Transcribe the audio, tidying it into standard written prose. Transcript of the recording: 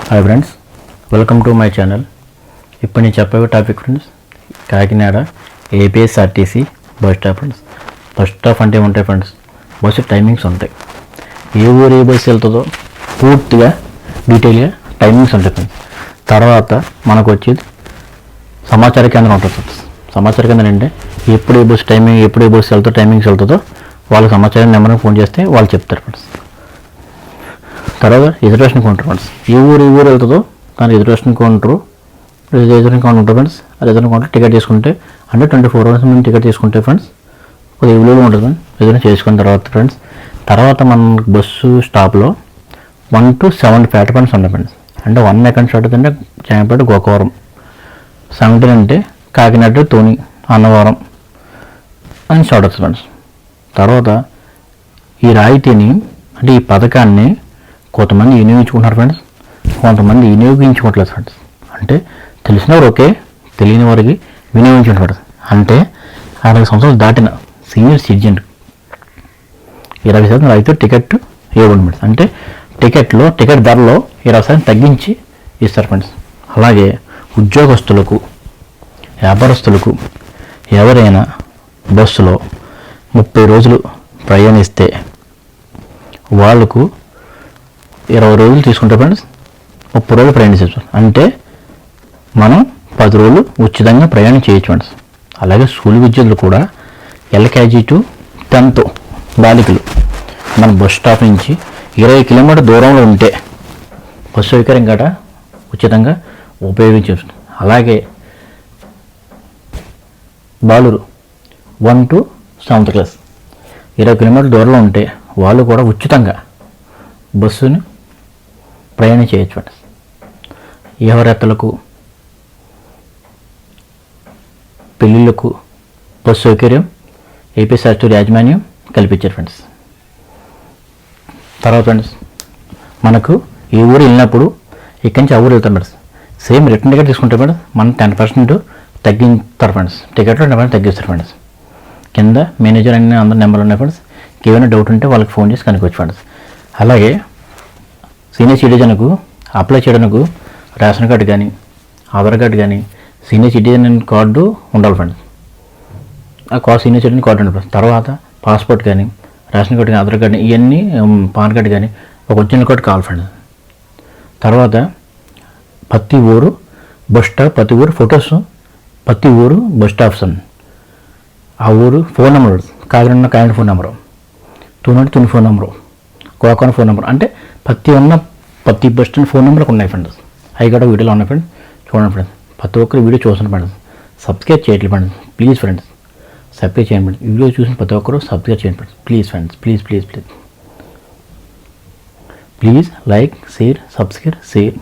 Hi friends, welcome to my channel. ఇప్పుడు నేను చెప్పే topic friends, Kakinada APSRTC bus stop friends. Bus stop అంటే ఉంటాయి ఫ్రెండ్స్, బస్సు టైమింగ్స్ ఉంటాయి. ఏ ఊరు ఏ బస్సు వెళ్తుందో పూర్తిగా డీటెయిల్గా టైమింగ్స్ ఉంటాయి ఫ్రెండ్స్. తర్వాత మనకు వచ్చేది సమాచార కేంద్రం ఉంటుంది ఫ్రెండ్స్. సమాచార కేంద్రం అంటే ఎప్పుడు ఏ బస్సు టైమింగ్, ఎప్పుడు ఏ బస్సు వెళ్తుందో టైమింగ్స్ వెళ్తుందో వాళ్ళ సమాచారం నెంబర్కి ఫోన్ చేస్తే వాళ్ళు చెప్తారు ఫ్రెండ్స్. తర్వాత రిజర్వేషన్ కౌంటర్ ఫ్రెండ్స్. ఏ ఊరు వెళ్తుందో దాని రిజర్వేషన్ కౌంటర్ ఉంటుంది ఫ్రెండ్స్. ఆ రిజర్వేషన్ కౌంటర్ టికెట్ తీసుకుంటే అంటే 24 hours మేము టికెట్ తీసుకుంటే ఫ్రెండ్స్ కొద్దిగా విలువలో ఉంటుంది ఫ్రెండ్స్. రిజర్వేషన్ చేసుకున్న తర్వాత ఫ్రెండ్స్, తర్వాత మన బస్సు స్టాప్లో 1 to 7 ప్లాట్ఫామ్స్ ఉన్నాయి ఫ్రెండ్స్. అంటే 1 ఎక్కడ స్టార్ట్ అవుతుందంటే జయంపేట గోకవరం, 17 అంటే కాకినాడ తోని అన్నవరం అని స్టార్ట్ అవుతుంది ఫ్రెండ్స్. తర్వాత ఈ రాయితీని అంటే ఈ పథకాన్ని కొంతమంది వినియోగించుకుంటున్నారు ఫ్రెండ్స్, కొంతమంది వినియోగించుకోవట్లేదు ఫ్రెండ్స్. అంటే తెలిసిన వారు ఓకే, తెలియని వారికి వినియోగించుకుంటారు. అంటే 60 సంవత్సరాలు దాటిన సీనియర్ సిటిజన్ 20% రైతు టికెట్ ఇవ్వండి ఫ్రెండ్స్. అంటే టికెట్ ధరలో 20% తగ్గించి ఇస్తారు ఫ్రెండ్స్. అలాగే ఉద్యోగస్తులకు, వ్యాపారస్తులకు ఎవరైనా బస్సులో 30 రోజులు ప్రయాణిస్తే వాళ్ళకు 20 రోజులు తీసుకుంటే ఫ్రెండ్స్ 30 రోజులు ప్రయాణించవచ్చు. అంటే మనం 10 రోజులు ఉచితంగా ప్రయాణం చేయొచ్చు ఫ్రెండ్స్. అలాగే స్కూల్ విద్యార్థులు కూడా LKG to 10th బాలికలు మన బస్ స్టాప్ నుంచి 20 కిలోమీటర్ దూరంలో ఉంటే బస్సు సౌకర్యం గట ఉచితంగా ఉపయోగించవచ్చు. అలాగే బాలురు 1 to 7th క్లాస్ 20 కిలోమీటర్ల దూరంలో ఉంటే వాళ్ళు కూడా ఉచితంగా బస్సుని ప్రయాణం చేయొచ్చు ఫ్రెండ్స్. ఎవరెత్తలకు, పెళ్ళిళ్ళకు బస్సు సౌకర్యం ఏపీఎస్ఆర్టీసీ యాజమాన్యం కల్పించారు ఫ్రెండ్స్. తర్వాత ఫ్రెండ్స్, మనకు ఈ ఊరు వెళ్ళినప్పుడు ఇక్కడి నుంచి ఆ ఊరు వెళ్తాం ఫ్రెండ్స్. సేమ్ రిటర్న్ టికెట్ తీసుకుంటే ఫ్రెండ్స్ మనం 10% తగ్గిస్తారు ఫ్రెండ్స్. టికెట్లో 10% తగ్గిస్తారు ఫ్రెండ్స్. కింద మేనేజర్ అన్ని అందరు నెంబర్లు ఉన్నాయి ఫ్రెండ్స్. ఏమైనా డౌట్ ఉంటే వాళ్ళకి ఫోన్ చేసి కనుక్కోవచ్చు ఫ్రెండ్స్. అలాగే సీనియర్ సిటిజన్కు అప్లై చేయడానికి రేషన్ కార్డు కానీ, ఆధార్ కార్డు కానీ, సీనియర్ సిటిజన్ కార్డు ఉండాలి ఫ్రెండ్స్. ఆ సీనియర్ సిటిజన్ కార్డు ఉండాలి ఫ్రెండ్స్. తర్వాత పాస్పోర్ట్ కానీ, రేషన్ కార్డు కానీ, ఆధార్ కార్డు కానీ, ఇవన్నీ పాన్ కార్డు కానీ ఒక ఒరిజినల్ కార్డు కావాలి ఫ్రెండ్స్. తర్వాత ప్రతి ఊరు బస్ స్టాప్, ప్రతి ఊరు ఫొటోస్, ప్రతి ఊరు బస్ స్టాప్స్, ఆ ఊరు phone number, Kakinada phone number, Tuni phone number, Gokavaram phone number, అంటే ప్రతి బస్ స్టాండ్ ఫోన్ నెంబర్కి ఉన్నాయి ఫ్రెండ్స్. అవి కూడా వీడియోలో ఉన్నాయి ఫ్రెండ్స్. చూడండి ఫ్రెండ్స్, ప్రతి ఒక్కరు వీడియో చూస్తున్నాను ఫ్రెండ్స్. సబ్స్క్రైబ్ చేయట్లేదు ఫ్రెండ్స్, ప్లీజ్ ఫ్రెండ్స్ సబ్స్క్రైబ్ చేయండి ఫ్రెండ్స్. వీడియో చూసిన ప్రతి ఒక్కరు సబ్స్క్రైబ్ చేయండి friends, please friends, please like, share, subscribe.